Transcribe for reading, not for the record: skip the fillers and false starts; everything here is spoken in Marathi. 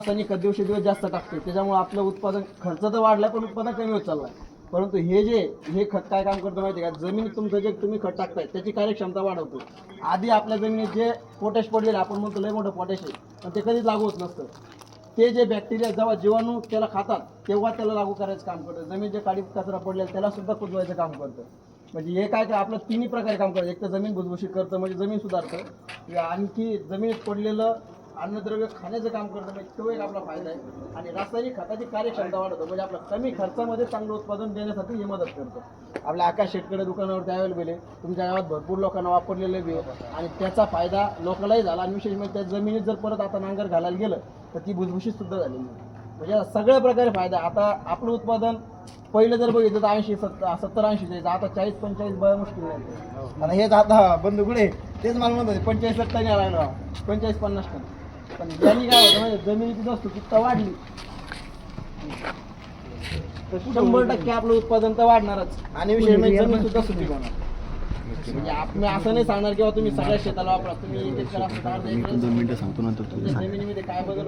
रासायनिक दिवसेंदिवस जास्त टाकते, त्याच्यामुळे आपलं उत्पादन खर्च तर वाढला पण उत्पादन कमी होत चाललाय. परंतु हे खत काय काम करतं माहिती आहे का, जमिनीत तुमचं जे तुम्ही खत टाकताय त्याची कार्यक्षमता वाढवतो. आधी आपल्या जमिनीत जे पोटॅश पडलेलं आपण म्हणतो लय मोठं पोटॅश आहे, पण ते कधीच लागू होत नसतं. ते जे बॅक्टेरिया जेव्हा जीवाणू त्याला खातात तेव्हा त्याला लागू करायचं काम करतं. जमीन जे काडी कचरा पडलेला त्याला सुद्धा कुजवायचं काम करतं. म्हणजे हे काय काय आपलं तिन्ही प्रकारे काम करतं. एक तर जमीन भुसभुशीत करतं म्हणजे जमीन सुधारतं, आणखी जमिनीत पडलेलं अन्नद्रव्य खाण्याचं काम करतं म्हणजे तो एक आपला फायदा आहे. आणि रासायनिक खताची कार्यक्षमता वाढवतो म्हणजे आपलं कमी खर्चामध्ये चांगलं उत्पादन देण्यासाठी हे मदत करतं. आपल्या आकाश शेतकरी दुकानावरती अवेलेबल आहे, तुमच्या गावात भरपूर लोकांना वापरलेलं बी आहे आणि त्याचा फायदा लोकांनाही झाला. आणि विशेष म्हणजे त्या जमिनीत जर परत आता नांगर घालायला गेलं तर ती भुसभुशीत सुद्धा झालेली म्हणजे सगळ्या प्रकारे फायदा. आता आपलं उत्पादन पहिलं जर बघितलं तर 70-80 जायचं, आता 40-45 बरं मुश्किल नाही. आणि हेच आता बंधू गुडे तेच मला म्हणत होते 45 टन यायला 45-50 टन. पण त्यांनी काय होतं म्हणजे जमिनीची सुपीकता वाढली तर 100% आपलं उत्पादन तर वाढणारच. आणि विशेष म्हणजे जमीन सुद्धा सुपीक होणार. म्हणजे आपण असं नाही सांगणार किंवा तुम्ही सगळ्या शेताला वापरा, तुम्ही जमिनीमध्ये काय बदल